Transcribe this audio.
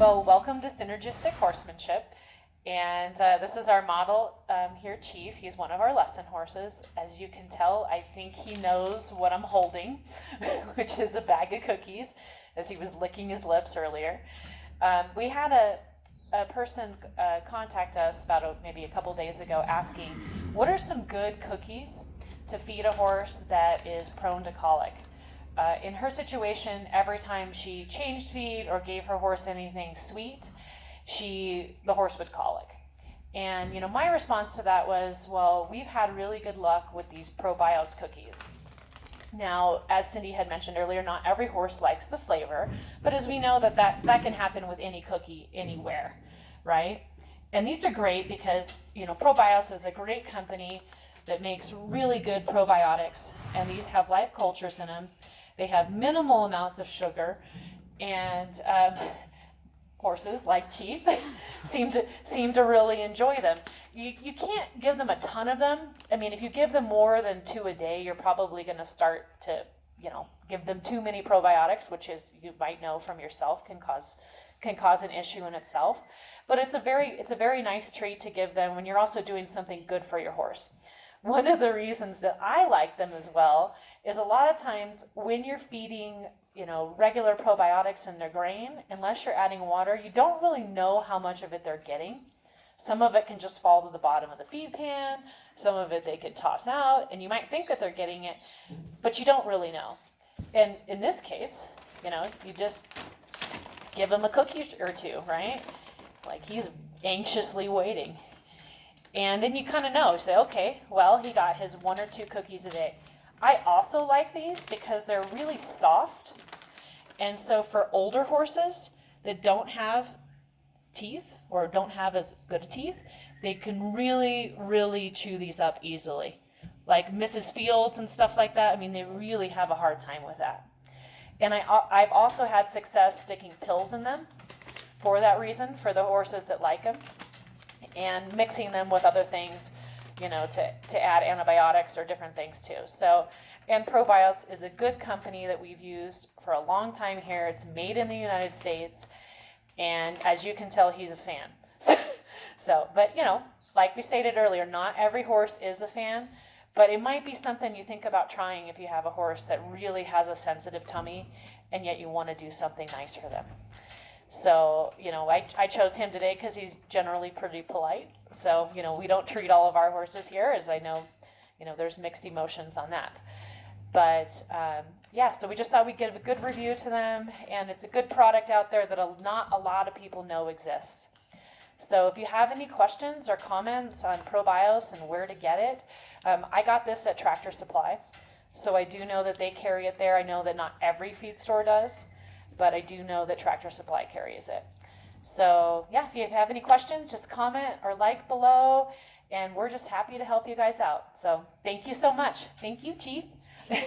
Well, welcome to Synergistic Horsemanship. And this is our model here, Chief. He's one of our lesson horses. As you can tell, I think he knows what I'm holding, which is a bag of cookies, as he was licking his lips earlier. We had a person contact us about maybe a couple days ago asking, what are some good cookies to feed a horse that is prone to colic? In her situation, every time she changed feed or gave her horse anything sweet, the horse would colic. And my response to that was, well, we've had really good luck with these Probios cookies. Now, as Cindy had mentioned earlier, not every horse likes the flavor, but as we know that can happen with any cookie anywhere, right? And these are great because Probios is a great company that makes really good probiotics, and these have live cultures in them. They have minimal amounts of sugar, and horses like Chief seem to really enjoy them. You can't give them a ton of them. I mean, if you give them more than 2 a day, you're probably going to start to give them too many probiotics, which, is, you might know from yourself, can cause an issue in itself. But it's a very nice treat to give them when you're also doing something good for your horse. One of the reasons that I like them as well is a lot of times when you're feeding regular probiotics in their grain, unless you're adding water, you don't really know how much of it they're getting. Some of it can just fall to the bottom of the feed pan, some of it they could toss out, and you might think that they're getting it, but you don't really know. And in this case, you just give them a cookie or two, right? Like he's anxiously waiting. And then you kind of know, say, okay, well, he got his 1 or 2 cookies a day. I also like these because they're really soft. And so for older horses that don't have teeth or don't have as good teeth, they can really, really chew these up easily. Like Mrs. Fields and stuff like that, I mean, they really have a hard time with that. And I've also had success sticking pills in them for that reason, for the horses that like them, and mixing them with other things, to add antibiotics or different things too. So, and Probios is a good company that we've used for a long time here. It's made in the United States, and as you can tell, he's a fan. But like we stated earlier, not every horse is a fan, but it might be something you think about trying if you have a horse that really has a sensitive tummy, and yet you want to do something nice for them. So, I chose him today because he's generally pretty polite. So, we don't treat all of our horses here, as I know, there's mixed emotions on that. But, so we just thought we'd give a good review to them, and it's a good product out there that not a lot of people know exists. So if you have any questions or comments on Probios and where to get it, I got this at Tractor Supply. So I do know that they carry it there. I know that not every feed store does, but I do know that Tractor Supply carries it. So if you have any questions, just comment or like below, and we're just happy to help you guys out. So thank you so much. Thank you, Chief.